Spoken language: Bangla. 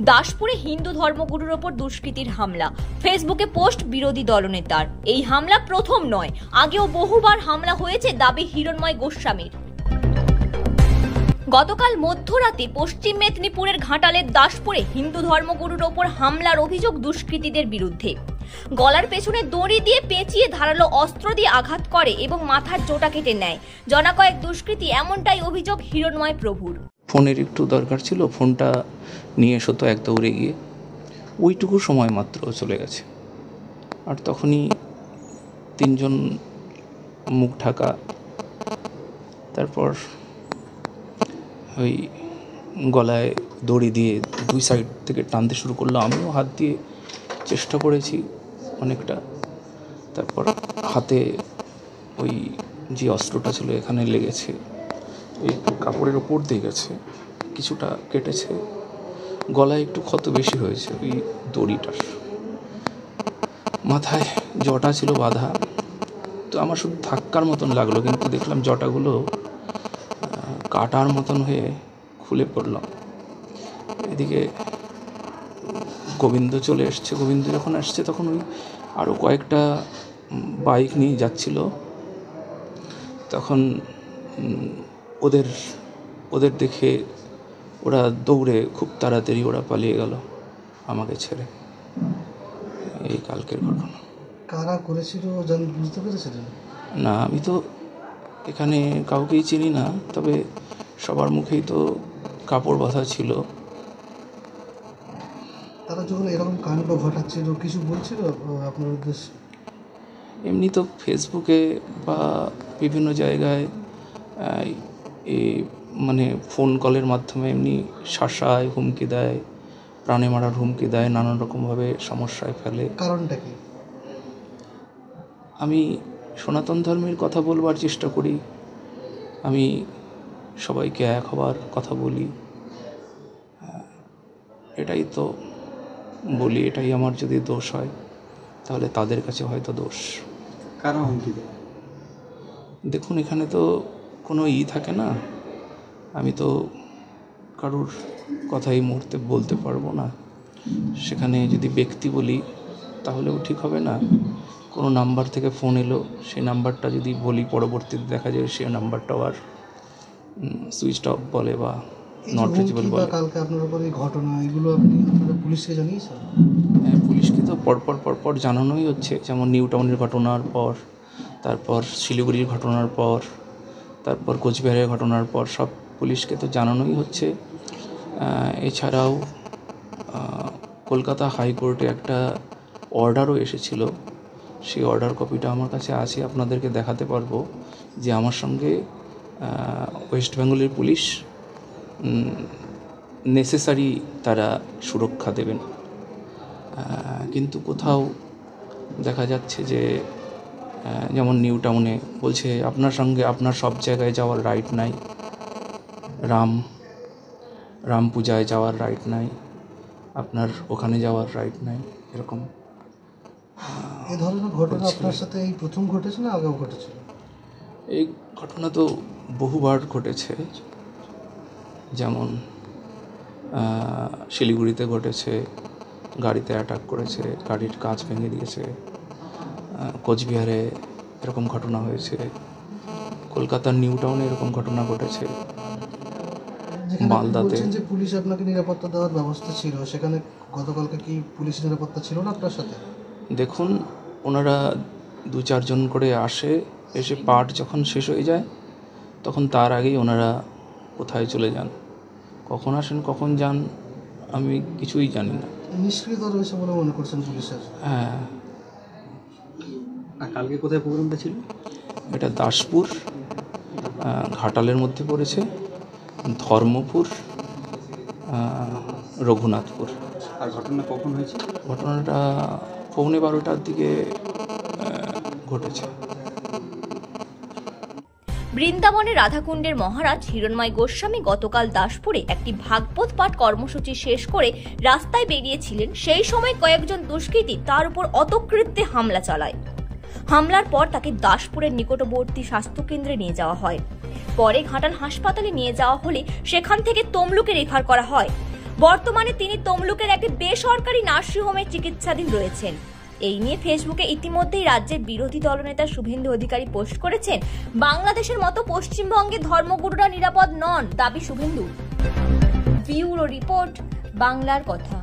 দাসপুরে হিন্দু ধর্মগুরুর ওপর দুষ্কৃতীর হামলা, ফেসবুকে পোস্ট বিরোধী দলনেতার। এই হামলা প্রথম নয়, আগেও বহুবার হামলা হয়েছে দাবি হিরণময় গোস্বামীর। গতকাল মধ্যরাতে পশ্চিম মেদিনীপুরের ঘাটালের দাসপুরে হিন্দু ধর্মগুরুর ওপর হামলার অভিযোগ দুষ্কৃতীদের বিরুদ্ধে। গলার পেছনে দড়ি দিয়ে পেঁচিয়ে ধারালো অস্ত্র দিয়ে আঘাত করে এবং মাথার জোটা কেটে নেয়। জনা কয়েক দুষ্কৃতী, এমনটাই অভিযোগ হিরণময় প্রভুর। ফোনের একটু দরকার ছিল, ফোনটা নিয়ে এসো তো এক দৌড়ে গিয়ে, ওইটুকু সময় মাত্র চলে গেছে। আর তখনই তিনজন মুখ ঢাকা, তারপর ওই গলায় দড়ি দিয়ে দুই সাইড থেকে টানতে শুরু করলো। আমিও হাত দিয়ে চেষ্টা করেছি অনেকটা, তারপর হাতে ওই যে অস্ত্রটা ছিল এখানে লেগেছে, এই কাপড়ের ওপর দিয়ে গেছে, কিছুটা কেটেছে, গলায় একটু ক্ষত বেশি হয়েছে ওই দড়িটার। মাথায় জটা ছিল বাঁধা, তো আমার শুধু ধাক্কার মতন লাগলো, কিন্তু দেখলাম জটাগুলো কাটার মতন হয়ে খুলে পড়লাম। এদিকে গোবিন্দ চলে এসছে। গোবিন্দ যখন আসছে তখন ওই আরও কয়েকটা বাইক নিয়ে যাচ্ছিল, তখন ওদের দেখে ওরা দৌড়ে খুব তাড়াতাড়ি ওরা পালিয়ে গেল আমাকে ছেড়ে। এই কালকের ঘটনা। কারা করেছিল বুঝতে পেরেছিলেন? না, আমি তো এখানে কাউকেই চিনি না, তবে সবার মুখেই তো কাপড় বাঁধা ছিল। তারা যখন এরকম কাণ্ড ঘটাচ্ছিল কিছু বলছিল আপনার উদ্দেশ্যে? এমনি তো ফেসবুকে বা বিভিন্ন জায়গায় মানে ফোন কলের মাধ্যমে এমনি শাসায়, হুমকি দেয়, প্রাণে মারার হুমকি দেয়, নানান রকমভাবে সমস্যায় ফেলে। কারণটা কি? আমি সনাতন ধর্মের কথা বলবার চেষ্টা করি, আমি সবাইকে এক হবার কথা বলি, এটাই তো বলি। এটাই আমার যদি দোষ হয় তাহলে তাদের কাছে হয়তো দোষ। কারা হুমকি দেয়? দেখুন, এখানে তো কোনো থাকে না, আমি তো কারুর কথা এই মুহূর্তে বলতে পারবো না। সেখানে যদি ব্যক্তি বলি তাহলেও ঠিক হবে না। কোনো নাম্বার থেকে ফোন এলো, সেই নাম্বারটা যদি বলি, পরবর্তীতে দেখা যায় সেই নাম্বারটাও আর সুইচ অফ বলে বা নট রিচেবল বলে। কালকে আপনার উপর এই ঘটনা, এগুলো আপনারা পুলিশকে জানিয়েছেন? হ্যাঁ, পুলিশকে তো পরপর জানানোই হচ্ছে। যেমন নিউ টাউনের ঘটনার পর, তারপর শিলিগুড়ির ঘটনার পর, তারপর কোচবিহারের ঘটনার পর, সব পুলিশকে তো জানানোই হচ্ছে। এছাড়াও কলকাতা হাইকোর্টে একটা অর্ডারও এসেছিল, সেই অর্ডার কপিটা আমার কাছে আছে, আপনাদেরকে দেখাতে পারবো যে আমার সঙ্গে ওয়েস্ট বেঙ্গলের পুলিশ নেসেসারি তারা সুরক্ষা দেবেন। কিন্তু কোথাও দেখা যাচ্ছে যে যেমন নিউ টাউনে বলছে আপনার সঙ্গে আপনার সব জায়গায় যাওয়ার রাইট নাই, রাম পূজায় যাওয়ার রাইট নাই, আপনার ওখানে যাওয়ার রাইট নাই, এরকম। এই ধরনের ঘটনা আপনার সাথে এই প্রথম ঘটেছে না আগেও ঘটেছিল? এই ঘটনা তো বহুবার ঘটেছে, যেমন শিলিগুড়িতে ঘটেছে, গাড়িতে অ্যাটাক করেছে, গাড়ির কাঁচ ভেঙে দিয়েছে। কোচবিহারে এরকম ঘটনা হয়েছে, কলকাতার নিউ টাউনে এরকম ঘটনা ঘটেছে, মালদাতে। যে পুলিশ আপনাকে নিরাপত্তা দেওয়ার ব্যবস্থা ছিল, সেখানে গতকালকে কি পুলিশ নিরাপত্তা ছিল না আপনার সাথে? দেখুন, ওনারা 2-4 জন করে এসে পাঠ যখন শেষ হয়ে যায় তখন তার আগেই ওনারা কোথায় চলে যান, কখন আসেন কখন যান আমি কিছুই জানি না। নিষ্ক্রিয়তা রয়েছে বলে মনে করছেন পুলিশের? হ্যাঁ। আর কালকে কোথায় প্রোগ্রামটা ছিল? এটা দাসপুর, ঘাটালের মধ্যে পড়েছে, ধর্মপুর, রঘুনাথপুর। আর ঘটনা কখন হয়েছে? ঘটনাটা 12:15টার দিকে ঘটেছে। বৃন্দাবনে রাধাকুণ্ডের মহারাজ হিরণময় গোস্বামী গতকাল দাসপুরে একটি ভাগবত পাঠ কর্মসূচি শেষ করে রাস্তায় বেরিয়েছিলেন। সেই সময় কয়েকজন দুষ্কৃতী তার উপর অতকৃত্যে হামলা চালায়। হামলার পর তাকে দাসপুরের নিকটবর্তী স্বাস্থ্যকেন্দ্রে নিয়ে যাওয়া হয়। পরে ঘাটাল হাসপাতালে নিয়ে যাওয়া হলে সেখান থেকে তমলুকে রেফার করা হয়। বর্তমানে তিনি তমলুকের একটি বেসরকারি নার্সিংহোমে চিকিৎসাধীন রয়েছেন। এই নিয়ে ফেসবুকে ইতিমধ্যেই রাজ্যের বিরোধী দলনেতা শুভেন্দু অধিকারী পোস্ট করেছেন, বাংলাদেশের মতো পশ্চিমবঙ্গে ধর্মগুরুরা নিরাপদ নন, দাবি শুভেন্দু। ব্যুরো রিপোর্ট, বাংলার কথা।